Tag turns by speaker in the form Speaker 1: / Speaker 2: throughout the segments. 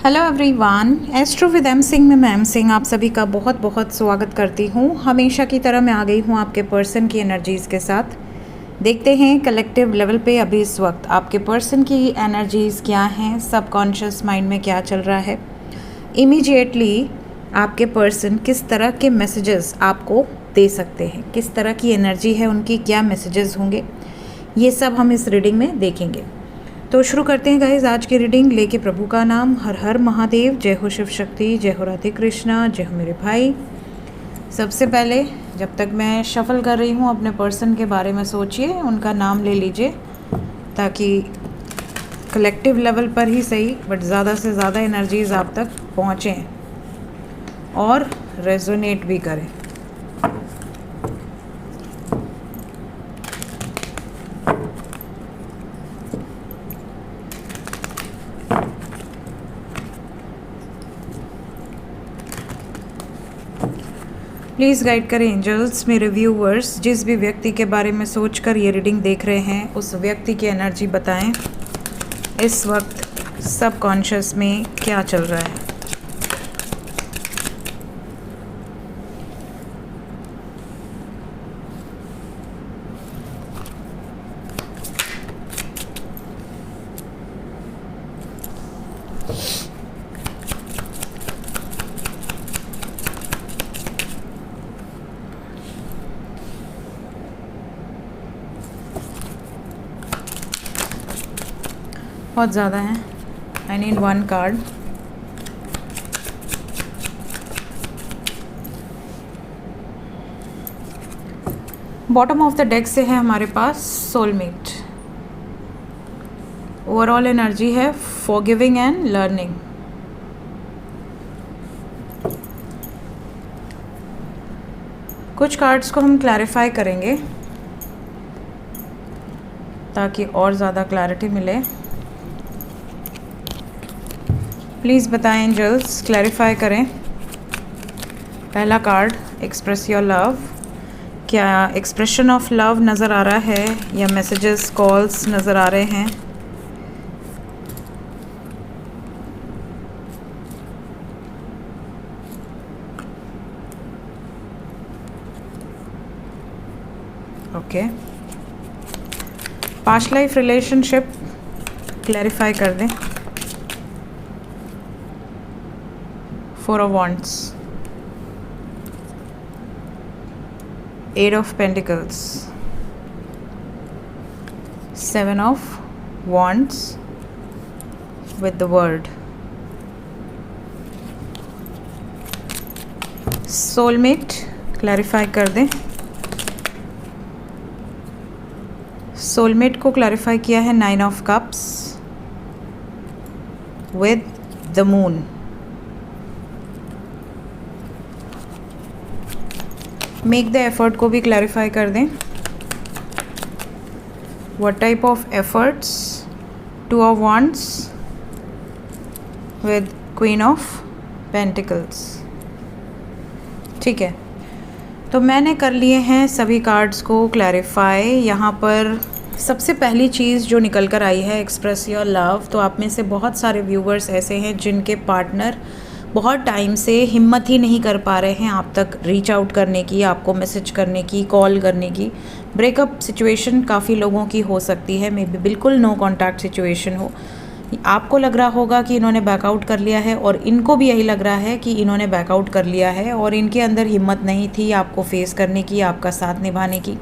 Speaker 1: Hello everyone, astro with M Singh में मैं M Singh आप सभी का बहुत बहुत स्वागत करती हूँ। हमेशा की तरह मैं आ गई हूँ आपके पर्सन की एनर्जीज़ के साथ। देखते हैं कलेक्टिव लेवल पे अभी इस वक्त आपके पर्सन की एनर्जीज़ क्या हैं, सबकॉन्शियस माइंड में क्या चल रहा है। इमीडिएटली आपके पर्सन किस तरह के मैसेजेस आपको दे सकते हैं, किस तरह की एनर्जी है उनकी, क्या मैसेजेस होंगे, ये सब हम इस रीडिंग में देखेंगे। तो शुरू करते हैं गाइज आज की रीडिंग। लेके प्रभु का नाम, हर हर महादेव, जय हो शिव शक्ति, जय हो राधे कृष्णा, जय हो मेरे भाई। सबसे पहले जब तक मैं शफल कर रही हूँ अपने पर्सन के बारे में सोचिए, उनका नाम ले लीजिए ताकि कलेक्टिव लेवल पर ही सही बट ज़्यादा से ज़्यादा एनर्जीज़ आप तक पहुँचें और रेजोनेट भी करें। प्लीज़ गाइड करें एंजल्स मेरे व्यूवर्स, जिस भी व्यक्ति के बारे में सोचकर ये रीडिंग देख रहे हैं उस व्यक्ति की एनर्जी बताएं इस वक्त सबकॉन्शियस में क्या चल रहा है। बहुत ज़्यादा है, I need one card. Bottom of the deck से है हमारे पास सोलमेट। ओवरऑल एनर्जी है फॉरगिविंग एंड लर्निंग। कुछ कार्ड्स को हम क्लैरिफाई करेंगे ताकि और ज़्यादा क्लैरिटी मिले। प्लीज़ बताएं एंजल्स, क्लैरिफाई करें। पहला कार्ड, एक्सप्रेस योर लव। क्या एक्सप्रेशन ऑफ लव नज़र आ रहा है या मैसेजेस कॉल्स नज़र आ रहे हैं? Okay, past life relationship clarify कर दें। Four of Wands, Eight of Pentacles, Seven of Wands with the World, Soulmate clarify कर दें। सोलमेट को क्लैरिफाई किया है nine of cups with the moon. Make the effort को भी क्लैरिफाई कर दें। What type of efforts? Two of wands with queen of pentacles. ठीक है, तो मैंने कर लिए हैं सभी कार्ड्स को क्लैरिफाई। यहाँ पर सबसे पहली चीज़ जो निकल कर आई है, एक्सप्रेस योर लव। तो आप में से बहुत सारे व्यूवर्स ऐसे हैं जिनके पार्टनर बहुत टाइम से हिम्मत ही नहीं कर पा रहे हैं आप तक रीच आउट करने की, आपको मैसेज करने की, कॉल करने की। ब्रेकअप सिचुएशन काफ़ी लोगों की हो सकती है, मे बी बिल्कुल नो कॉन्टैक्ट सिचुएशन हो। आपको लग रहा होगा कि इन्होंने बैकआउट कर लिया है और इनको भी यही लग रहा है कि इन्होंने बैकआउट कर लिया है और इनके अंदर हिम्मत नहीं थी आपको फेस करने की, आपका साथ निभाने की।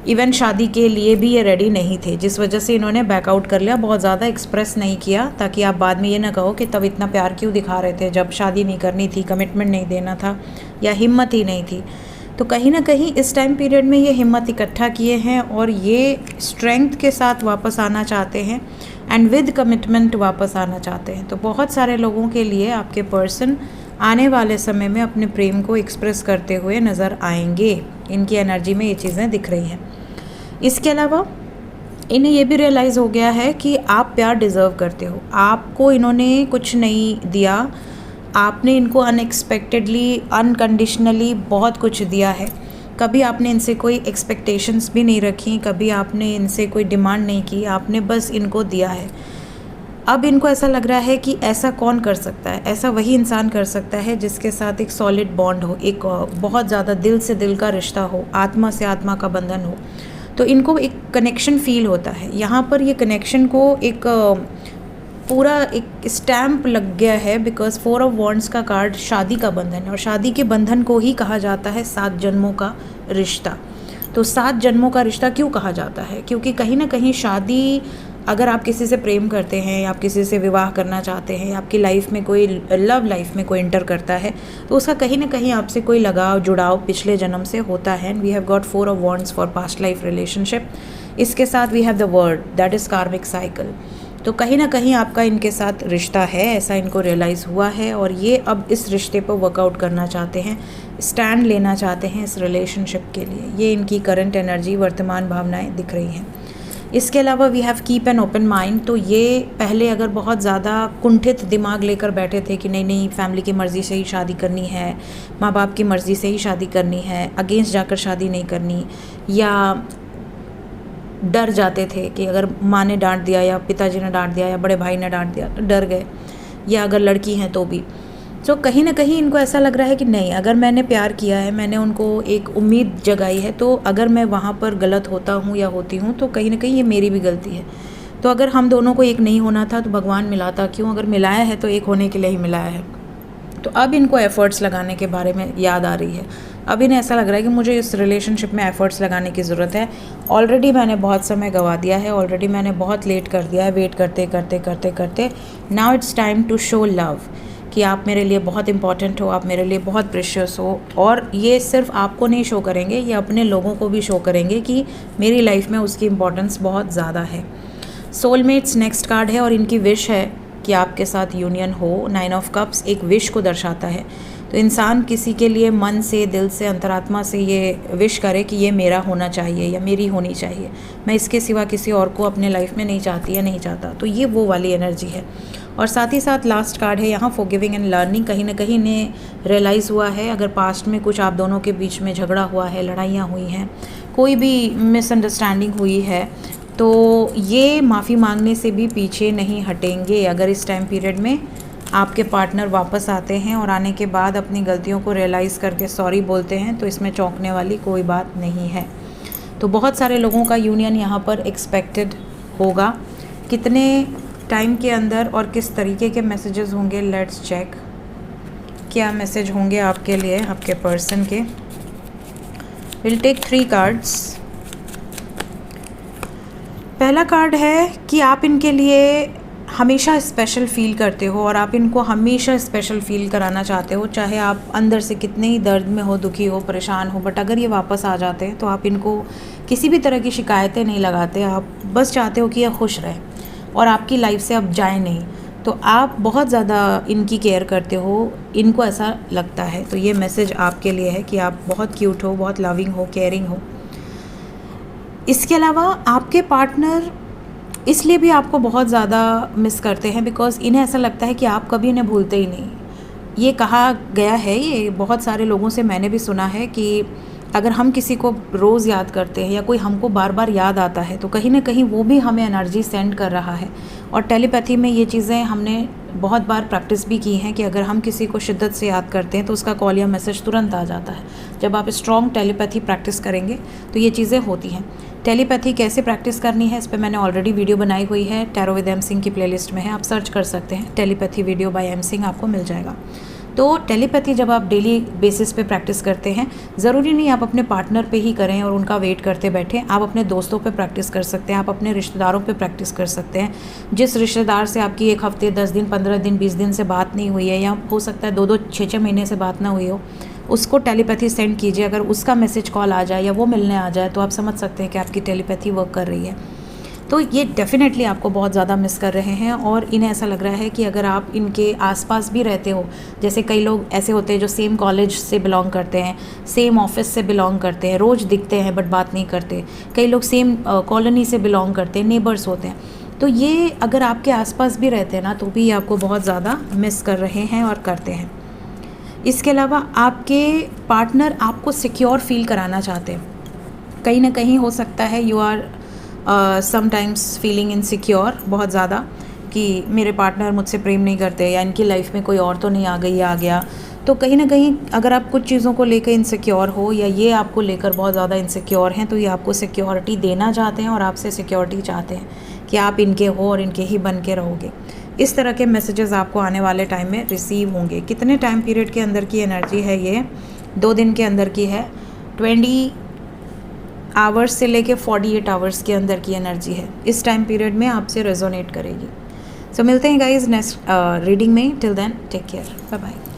Speaker 1: इवन शादी के लिए भी ये रेडी नहीं थे, जिस वजह से इन्होंने बैकआउट कर लिया, बहुत ज़्यादा एक्सप्रेस नहीं किया ताकि आप बाद में ये ना कहो कि तब इतना प्यार क्यों दिखा रहे थे जब शादी नहीं करनी थी, कमिटमेंट नहीं देना था या हिम्मत ही नहीं थी। तो कहीं ना कहीं इस टाइम पीरियड में ये हिम्मत इकट्ठा किए हैं और ये स्ट्रेंथ के साथ वापस आना चाहते हैं एंड विद कमिटमेंट वापस आना चाहते हैं। तो बहुत सारे लोगों के लिए आपके पर्सन आने वाले समय में अपने प्रेम को एक्सप्रेस करते हुए नज़र आएंगे। इनकी एनर्जी में ये चीज़ें दिख रही हैं। इसके अलावा इन्हें ये भी रियलाइज़ हो गया है कि आप प्यार डिज़र्व करते हो। आपको इन्होंने कुछ नहीं दिया, आपने इनको अनएक्सपेक्टेडली, अनकंडीशनली बहुत कुछ दिया है। कभी आपने इनसे कोई एक्सपेक्टेशंस भी नहीं रखी, कभी आपने इनसे कोई डिमांड नहीं की, आपने बस इनको दिया है। अब इनको ऐसा लग रहा है कि ऐसा कौन कर सकता है, ऐसा वही इंसान कर सकता है जिसके साथ एक सॉलिड बॉन्ड हो, एक बहुत ज़्यादा दिल से दिल का रिश्ता हो, आत्मा से आत्मा का बंधन हो। तो इनको एक कनेक्शन फील होता है। यहाँ पर ये कनेक्शन को एक पूरा एक स्टैम्प लग गया है, बिकॉज 4 ऑफ वॉन्ड्स का कार्ड शादी का बंधन है, और शादी के बंधन को ही कहा जाता है 7 जन्मों का रिश्ता। तो 7 जन्मों का रिश्ता क्यों कहा जाता है? क्योंकि कहीं ना कहीं शादी, अगर आप किसी से प्रेम करते हैं या आप किसी से विवाह करना चाहते हैं, आपकी लाइफ में कोई लव लाइफ में कोई इंटर करता है, तो उसका कहीं ना कहीं आपसे कोई लगाव जुड़ाव पिछले जन्म से होता है। And we have got 4 of wands for past life relationship. इसके साथ we have the word, that is karmic cycle. तो कहीं ना कहीं आपका इनके साथ रिश्ता है, ऐसा इनको रियलाइज़ हुआ है, और ये अब इस रिश्ते पर वर्कआउट करना चाहते हैं, स्टैंड लेना चाहते हैं इस रिलेशनशिप के लिए। ये इनकी करंट एनर्जी, वर्तमान भावनाएं दिख रही हैं। इसके अलावा we have keep an open mind. तो ये पहले अगर बहुत ज़्यादा कुंठित दिमाग लेकर बैठे थे कि नहीं नहीं फैमिली की मर्ज़ी से ही शादी करनी है, माँ बाप की मर्ज़ी से ही शादी करनी है, अगेंस्ट जाकर शादी नहीं करनी, या डर जाते थे कि अगर माँ ने डांट दिया या पिताजी ने डांट दिया या बड़े भाई ने डांट दिया तो डर गए, या अगर लड़की हैं तो भी। तो कहीं ना कहीं इनको ऐसा लग रहा है कि नहीं, अगर मैंने प्यार किया है, मैंने उनको एक उम्मीद जगाई है, तो अगर मैं वहाँ पर गलत होता हूँ या होती हूँ तो कहीं ना कहीं ये मेरी भी गलती है। तो अगर हम दोनों को एक नहीं होना था तो भगवान मिलाता क्यों? अगर मिलाया है तो एक होने के लिए ही मिलाया है। तो अब इनको एफ़र्ट्स लगाने के बारे में याद आ रही है। अब इन्हें ऐसा लग रहा है कि मुझे इस रिलेशनशिप में एफ़र्ट्स लगाने की ज़रूरत है। ऑलरेडी मैंने बहुत समय गंवा दिया है, ऑलरेडी मैंने बहुत लेट कर दिया है, वेट करते करते करते करते। Now it's time to show love, कि आप मेरे लिए बहुत इंपॉर्टेंट हो, आप मेरे लिए बहुत प्रेशियस हो। और ये सिर्फ आपको नहीं शो करेंगे, ये अपने लोगों को भी शो करेंगे कि मेरी लाइफ में उसकी इम्पोर्टेंस बहुत ज़्यादा है। सोलमेट्स नेक्स्ट कार्ड है, और इनकी विश है कि आपके साथ यूनियन हो। 9 ऑफ कप्स एक विश को दर्शाता है। तो इंसान किसी के लिए मन से, दिल से, अंतरात्मा से ये विश करे कि ये मेरा होना चाहिए या मेरी होनी चाहिए, मैं इसके सिवा किसी और को अपने लाइफ में नहीं चाहती या नहीं चाहता। तो ये वो वाली एनर्जी है। और साथ ही साथ लास्ट कार्ड है यहाँ फॉरगिविंग एंड लर्निंग। कहीं ना कहीं इन्हें रियलाइज़ हुआ है, अगर पास्ट में कुछ आप दोनों के बीच में झगड़ा हुआ है, लड़ाइयाँ हुई हैं, कोई भी मिसअंडरस्टैंडिंग हुई है, तो ये माफ़ी मांगने से भी पीछे नहीं हटेंगे। अगर इस टाइम पीरियड में आपके पार्टनर वापस आते हैं और आने के बाद अपनी गलतियों को रियलाइज़ करके सॉरी बोलते हैं, तो इसमें चौंकने वाली कोई बात नहीं है। तो बहुत सारे लोगों का यूनियन यहाँ पर एक्सपेक्टेड होगा। कितने टाइम के अंदर और किस तरीके के मैसेजेस होंगे, लेट्स चेक। क्या मैसेज होंगे आपके लिए, आपके पर्सन के? Will take 3 cards. पहला कार्ड है कि आप इनके लिए हमेशा स्पेशल फ़ील करते हो और आप इनको हमेशा स्पेशल फ़ील कराना चाहते हो, चाहे आप अंदर से कितने ही दर्द में हो, दुखी हो, परेशान हो। बट अगर ये वापस आ जाते हैं तो आप इनको किसी भी तरह की शिकायतें नहीं लगाते, आप बस चाहते हो कि ये खुश रहे और आपकी लाइफ से अब जाए नहीं। तो आप बहुत ज़्यादा इनकी केयर करते हो, इनको ऐसा लगता है। तो ये मैसेज आपके लिए है कि आप बहुत क्यूट हो, बहुत लविंग हो, केयरिंग हो। इसके अलावा आपके पार्टनर इसलिए भी आपको बहुत ज़्यादा मिस करते हैं बिकॉज़ इन्हें ऐसा लगता है कि आप कभी इन्हें भूलते ही नहीं। ये कहा गया है, ये बहुत सारे लोगों से मैंने भी सुना है कि अगर हम किसी को रोज़ याद करते हैं या कोई हमको बार बार याद आता है तो कहीं ना कहीं वो भी हमें एनर्जी सेंड कर रहा है। और टेलीपैथी में ये चीज़ें हमने बहुत बार प्रैक्टिस भी की हैं कि अगर हम किसी को शिद्दत से याद करते हैं तो उसका कॉल या मैसेज तुरंत आ जाता है। जब आप स्ट्रॉन्ग टेलीपैथी प्रैक्टिस करेंगे तो ये चीज़ें होती हैं। टेलीपैथी कैसे प्रैक्टिस करनी है, इस पर मैंने ऑलरेडी वीडियो बनाई हुई है, टैरो विद एम सिंह की प्लेलिस्ट में है, आप सर्च कर सकते हैं, telepathy video by M Singh, आपको मिल जाएगा। तो टेलीपैथी जब आप डेली बेसिस पे प्रैक्टिस करते हैं, ज़रूरी नहीं आप अपने पार्टनर पे ही करें और उनका वेट करते बैठें, आप अपने दोस्तों पे प्रैक्टिस कर सकते हैं, आप अपने रिश्तेदारों पे प्रैक्टिस कर सकते हैं। जिस रिश्तेदार से आपकी 1 हफ्ते, 10 दिन, 15 दिन, 20 दिन से बात नहीं हुई है, या हो सकता है 2-2, 6-6 महीने से बात ना हुई हो, उसको टेलीपैथी सेंड कीजिए। अगर उसका मैसेज कॉल आ जाए या वो मिलने आ जाए तो आप समझ सकते हैं कि आपकी टेलीपैथी वर्क कर रही है। तो ये डेफिनेटली आपको बहुत ज़्यादा मिस कर रहे हैं और इन्हें ऐसा लग रहा है कि अगर आप इनके आसपास भी रहते हो, जैसे कई लोग ऐसे होते हैं जो सेम कॉलेज से बिलोंग करते हैं, सेम ऑफिस से बिलोंग करते हैं, रोज़ दिखते हैं बट बात नहीं करते। कई लोग सेम कॉलोनी से बिलोंग करते हैं, नेबर्स होते हैं। तो ये अगर आपके आसपास भी रहते हैं ना तो भी आपको बहुत ज़्यादा मिस कर रहे हैं और करते हैं। इसके अलावा आपके पार्टनर आपको सिक्योर फील कराना चाहते हैं। कहीं ना कहीं हो सकता है you are sometimes feeling insecure बहुत ज़्यादा, कि मेरे पार्टनर मुझसे प्रेम नहीं करते या इनकी लाइफ में कोई और तो नहीं आ गई या आ गया, तो कहीं ना कहीं अगर आप कुछ चीज़ों को लेकर इनसिक्योर हो या ये आपको लेकर बहुत ज़्यादा इनसिक्योर हैं, तो ये आपको सिक्योरिटी देना चाहते हैं और आपसे सिक्योरिटी चाहते हैं कि आप इनके हो और इनके ही बन के रहोगे। इस तरह के मैसेजेस आपको आने वाले टाइम में रिसीव होंगे। कितने टाइम पीरियड के अंदर की एनर्जी है ये? 2 दिन के अंदर की है। 20 आवर्स से लेके 48 आवर्स के अंदर की एनर्जी है। इस टाइम पीरियड में आपसे रेजोनेट करेगी। सो मिलते हैं गाइज नेक्स्ट रीडिंग में। Till then take care, bye bye.